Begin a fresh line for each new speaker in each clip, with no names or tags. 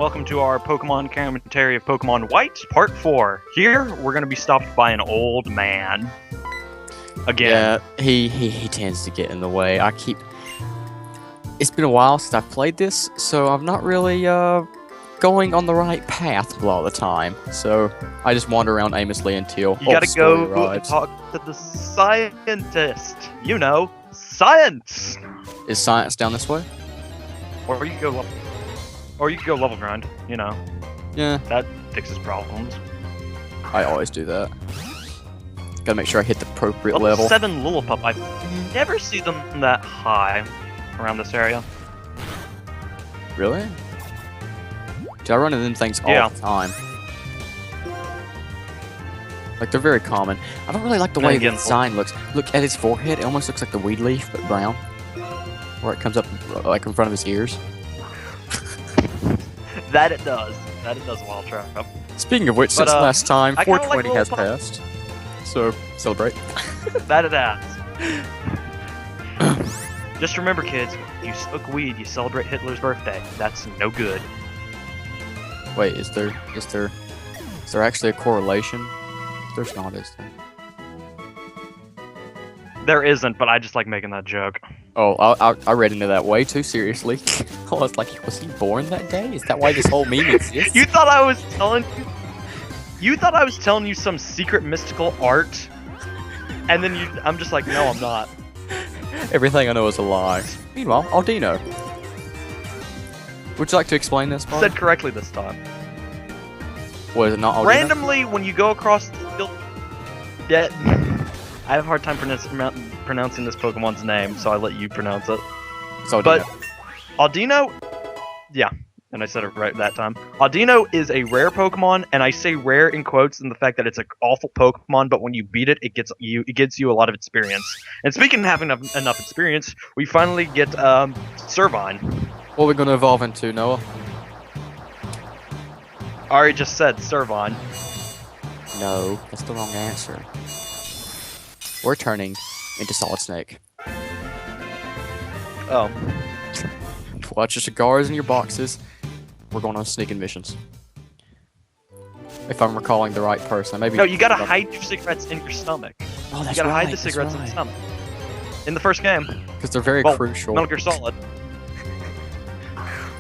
welcome to our Pokemon commentary of Pokemon White, Part 4. Here, we're going to be stopped by an old man. Again.
Yeah, he tends to get in the way. It's been a while since I've played this, so I'm not really, going on the right path a lot of the time. So, I just wander around aimlessly until
You gotta go and
arrives.
talk to the scientist. You know, science!
Is science down this way?
Or you can go level grind, you know.
Yeah,
That fixes problems.
I always do that. Gotta make sure I hit the appropriate
Level
level.
7 Lillipup, I've never seen them that high around this area.
Really? Dude, I run into them things all
Yeah.
the time. Like, they're very common. I don't really like the
And
way
again,
the design looks. Look at his forehead, it almost looks like the weed leaf, but brown. Where it comes up, like, in front of his ears.
That it does. That it does, Wildtrap.
Speaking of which,
But,
since last time,
I kinda like
420 has
Lil Pump.
passed. So, celebrate.
That it has. Just remember, kids, you smoke weed, you celebrate Hitler's birthday. That's no good.
Wait, is there actually a correlation? There's not, is there?
There isn't, but I just like making that joke.
Oh, I read into that way too seriously. I was like, was he born that day? Is that why this whole meme exists?
You thought I was telling you? You thought I was telling you some secret mystical art? And then I'm just like, no, I'm not.
Everything I know is a lie. Meanwhile, Aldino. Would you like to explain this, Bob?
Said correctly this time.
Was it not Aldino?
Randomly, when you go across the field, I have a hard time pronouncing this Pokemon's name, so I let you pronounce it.
It's Aldino.
But Audino, yeah, and I said it right that time. Audino is a rare Pokemon, and I say rare in quotes in the fact that it's an awful Pokemon, but when you beat it, it gives you a lot of experience. And speaking of having enough experience, we finally get Servine.
What are we going to evolve into, Noah?
I already just said Servine.
No, that's the wrong answer. We're turning into Solid Snake.
Oh.
Watch your cigars in your boxes. We're going on sneaking missions. If I'm recalling the right person, maybe.
No, you gotta hide your cigarettes in your stomach.
Oh, that's
You gotta
right,
hide the cigarettes in the stomach. In the first game.
Because they're very
Well,
crucial.
Metal Gear Solid.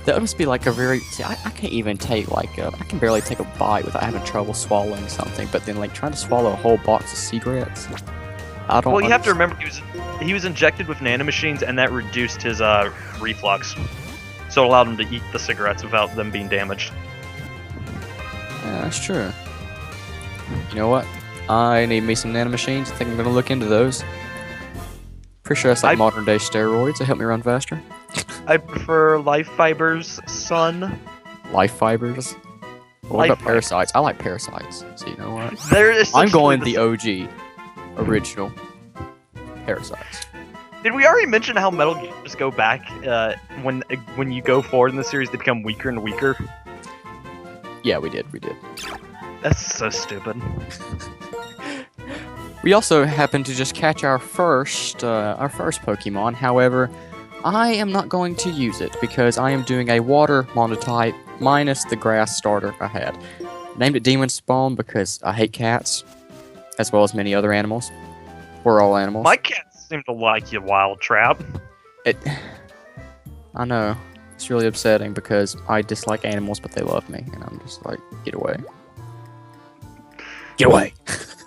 That must be like a very. See, I can't even take I can barely take a bite without having trouble swallowing something. But then like trying to swallow a whole box of cigarettes, I don't.
Well, you have to remember he was injected with nanomachines, and that reduced his reflux, so it allowed him to eat the cigarettes without them being damaged.
Yeah, that's true. You know what? I need me some nanomachines. I think I'm gonna look into those. Pretty sure that's like modern day steroids. They help me run faster.
I prefer life fibers, son.
Life fibers. What
Life
about parasites? I like parasites. So you know what?
I'm
going the OG, original parasites.
Did we already mention how Metal Gears go back when you go forward in the series, they become weaker and weaker?
Yeah, we did.
That's so stupid.
We also happened to just catch our first Pokemon. However, I am not going to use it because I am doing a water monotype minus the grass starter I had. Named it Demon Spawn because I hate cats, as well as many other animals. We're all animals.
My cats seem to like you, Wildtrap.
I know. It's really upsetting because I dislike animals, but they love me, and I'm just like, get away. Get away!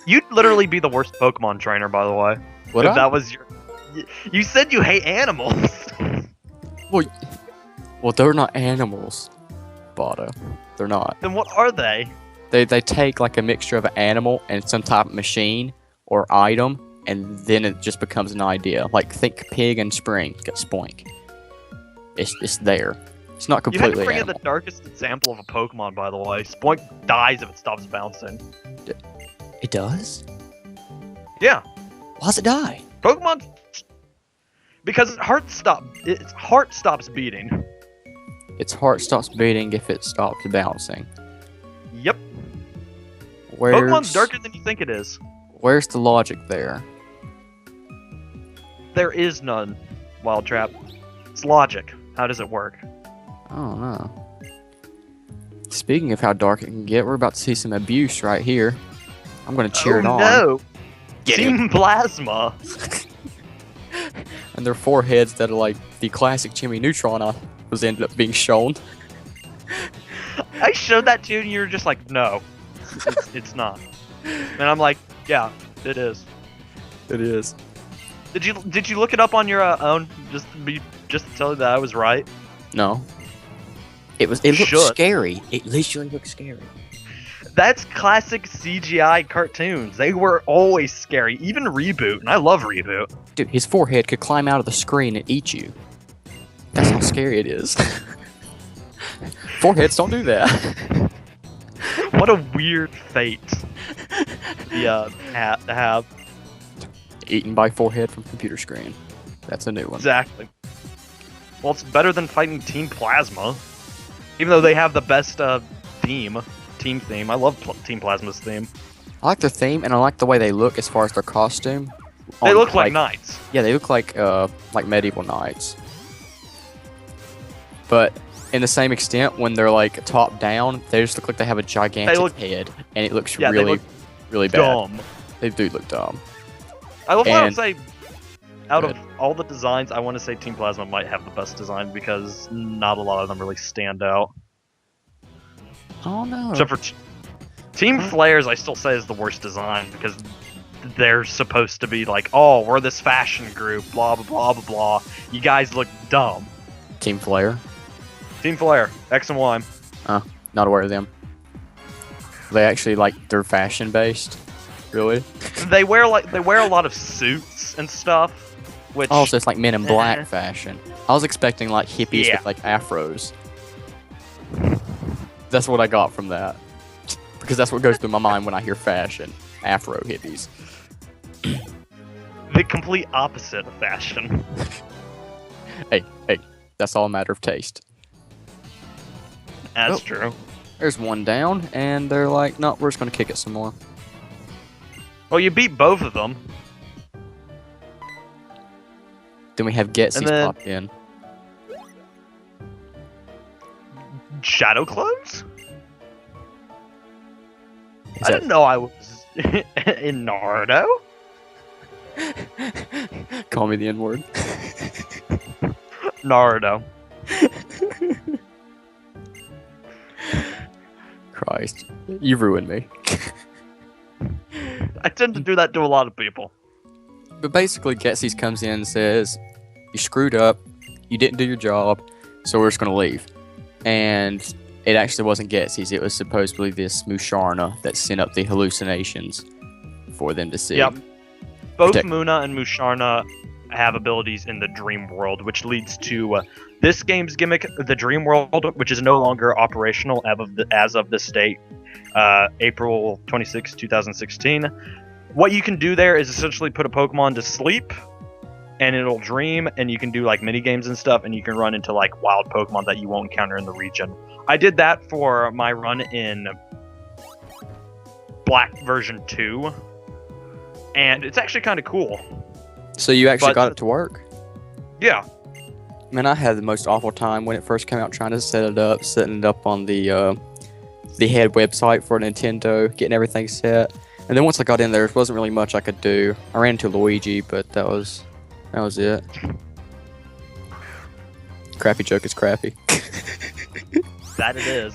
You'd literally be the worst Pokemon trainer, by the way.
Would
if
I?
that was your... You said you hate animals.
Well, they're not animals, Botta. They're not.
Then what are they?
They take like a mixture of an animal and some type of machine or item, and then it just becomes an idea. Like think pig and spring, get spoink. It's there. It's not
You
completely
had to bring in
animal.
the darkest example of a Pokemon, by the way. Spoink dies if it stops bouncing.
It does?
Yeah.
Why does it die?
Pokemon... Because its heart stops beating.
Its heart stops beating if it stops bouncing.
Yep.
Where's,
Pokemon's darker than you think it is.
Where's the logic there?
There is none, Wildtrap. It's logic. How does it work?
I don't know. Speaking of how dark it can get, we're about to see some abuse right here. I'm gonna cheer it on.
No!
Get
Team Plasma!
And their foreheads that are like the classic Jimmy Neutron was ended up being shown.
I showed that to you and you were just like, no, it's not. And I'm like, yeah, it is.
It is.
Did you look it up on your own just to tell you that I was right?
No. It looked scary. It literally looked scary.
That's classic CGI cartoons. They were always scary. Even Reboot, and I love Reboot.
Dude, his forehead could climb out of the screen and eat you. That's how scary it is. Foreheads don't do that.
What a weird fate. Yeah, to have.
Eaten by forehead from computer screen. That's a new one.
Exactly. Well, it's better than fighting Team Plasma. Even though they have the best team theme. I love Team Plasma's theme.
I like their theme, and I like the way they look as far as their costume.
They look like knights.
Yeah, they look like medieval knights. But in the same extent, when they're like top down, they just look like they have a gigantic head, and it looks really bad.
Dumb.
They do look dumb.
I will say, out of all the designs, I want to say Team Plasma might have the best design because not a lot of them really stand out.
Oh no.
Except for Team Flares, I still say is the worst design because they're supposed to be like, oh, we're this fashion group, blah blah blah blah blah. You guys look dumb.
Team Flare.
Team Flare, X and Y.
Not aware of them. They actually they're fashion based. Really?
They wear a lot of suits and stuff. Which
so it's like Men in Black fashion. I was expecting like hippies with afros. That's what I got from that. Because that's what goes through my mind when I hear fashion. Afro hippies.
The complete opposite of fashion.
Hey, that's all a matter of taste.
That's true.
There's one down, and they're like, no, we're just going to kick it some more.
Well, you beat both of them.
Then we have Ghetsis pop in.
Shadow clones? I didn't know I was in Naruto.
Call me the N-word.
Naruto.
Christ. You ruined me.
I tend to do that to a lot of people.
But basically, Ghetsis comes in and says, you screwed up, you didn't do your job, so we're just going to leave. And it actually wasn't Ghetsis, it was supposedly this Musharna that sent up the hallucinations for them to see.
Yep. Both Muna and Musharna have abilities in the Dream World, which leads to this game's gimmick, the Dream World, which is no longer operational as of this date, April 26, 2016. What you can do there is essentially put a Pokemon to sleep, and it'll dream, and you can do like mini games and stuff, and you can run into like wild Pokemon that you won't encounter in the region. I did that for my run in Black version 2, and it's actually kind of cool.
So you actually got it to work?
Yeah.
Man, I had the most awful time when it first came out trying to setting it up on the head website for Nintendo, getting everything set. And then once I got in there wasn't really much I could do. I ran into Luigi, but that was it. Crappy joke is crappy.
That it is.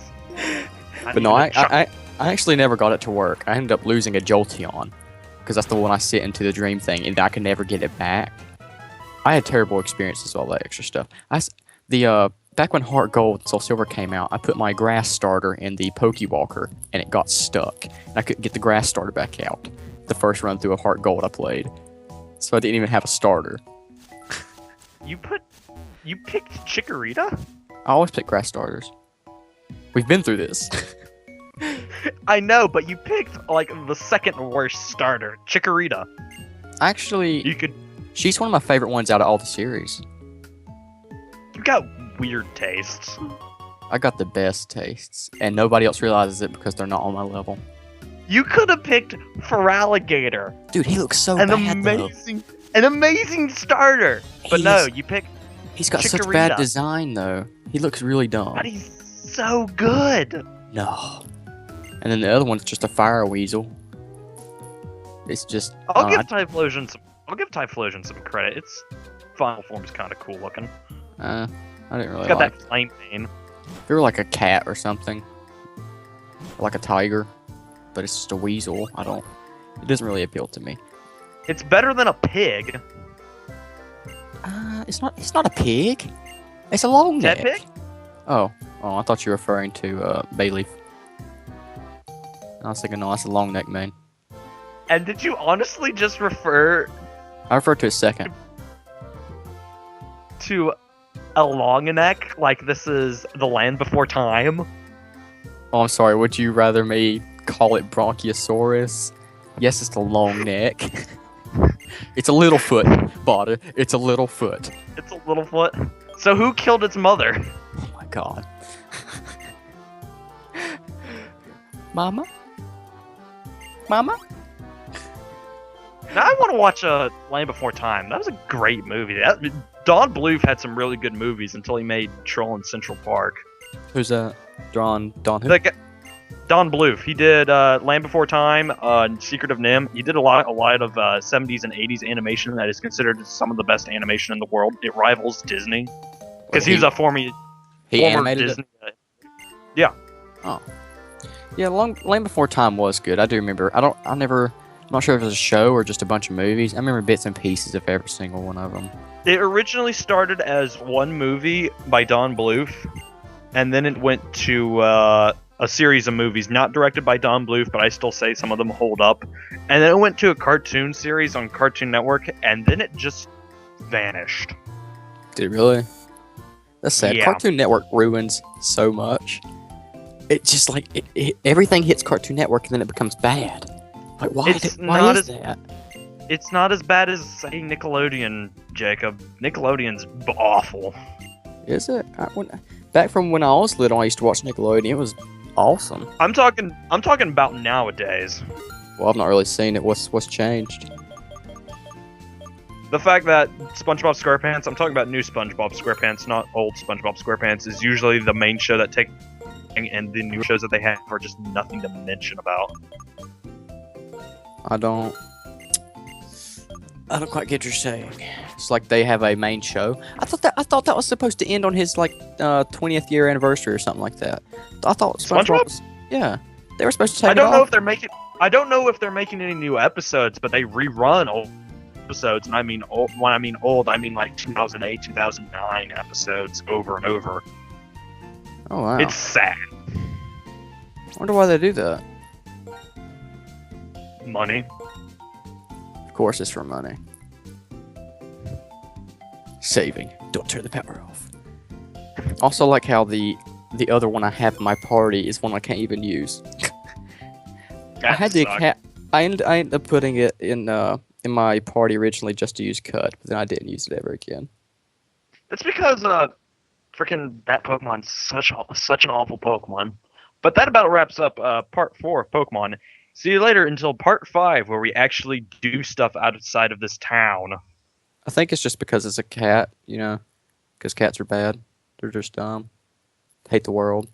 But no, I actually never got it to work. I ended up losing a Jolteon, because that's the one I sent into the dream thing, and I could never get it back. I had terrible experiences with all that extra stuff. Back when Heart Gold and Soul Silver came out, I put my grass starter in the Pokewalker, and it got stuck. And I couldn't get the grass starter back out. The first run through of Heart Gold I played. So I didn't even have a starter.
You picked Chikorita?
I always pick grass starters. We've been through this.
I know, but you picked like the second worst starter, Chikorita.
Actually, she's one of my favorite ones out of all the series.
You got weird tastes.
I got the best tastes, and nobody else realizes it because they're not on my level.
You could have picked Feraligatr.
Dude, he looks so bad,
an amazing starter. But no, you picked
He's got
Chikorita.
such bad design, though. He looks really dumb.
But he's so good.
No. And then the other one's just a fire weasel. It's just.
I'll give Typhlosion some credit. Its final form's kind of cool looking.
I didn't really.
It's got
like
that flame mane.
If it were like a cat or something, or like a tiger, but it's just a weasel. It doesn't really appeal to me.
It's better than a pig.
It's not a pig. It's a long neck.
Pig?
Oh, I thought you were referring to Bayleaf. I was thinking, no, that's a long neck man.
And did you honestly just refer
I referred to a second.
to a long neck like this is the land before time?
Oh, I'm sorry. Would you rather me call it Bronchiosaurus? Yes, it's a long neck. It's a little foot, Botta. It's a little foot.
It's a little foot. So who killed its mother?
Oh my god. Mama? Mama?
Now I want to watch Land Before Time. That was a great movie. Don Bluth had some really good movies until he made Troll in Central Park.
Who's that? Don who?
Don Bluth. He did Land Before Time, Secret of Nim. He did a lot of 70s and 80s animation that is considered some of the best animation in the world. It rivals Disney because he's a former
animated
Disney.
Yeah. Oh. Yeah, Land Before Time was good. I do remember. I'm not sure if it was a show or just a bunch of movies. I remember bits and pieces of every single one of them.
It originally started as one movie by Don Bluth, and then it went to a series of movies not directed by Don Bluth, but I still say some of them hold up. And then it went to a cartoon series on Cartoon Network, and then it just vanished.
Did it really? That's sad.
Yeah.
Cartoon Network ruins so much. It's just like everything hits Cartoon Network and then it becomes bad. Like why is that?
It's not as bad as say Nickelodeon, Jacob. Nickelodeon's awful.
Is it? Back from when I was little, I used to watch Nickelodeon. It was awesome.
I'm talking about nowadays.
Well, I've not really seen it. What's changed?
The fact that SpongeBob SquarePants, I'm talking about new SpongeBob SquarePants, not old SpongeBob SquarePants, is usually the main show that takes, and the new shows that they have are just nothing to mention about.
I don't quite get what you're saying. It's like they have a main show. I thought that was supposed to end on his 20th year anniversary or something like that. I thought SpongeBob was, yeah, they were supposed to take
I don't
it
know
off.
if they're making. I don't know if they're making any new episodes, but they rerun old episodes, and I mean old. When I mean old, I mean like 2008, 2009 episodes over and over.
Oh wow,
it's sad.
I wonder why they do that.
Money.
Of course, it's for money. Saving. Don't turn the power off. Also, like how the other one I have in my party is one I can't even use. I ended up putting it in my party originally just to use Cut, but then I didn't use it ever again.
It's because freaking that Pokemon's such an awful Pokemon. But that about wraps up part 4 of Pokemon. See you later until part 5, where we actually do stuff outside of this town.
I think it's just because it's a cat, because cats are bad. They're just dumb. Hate the world.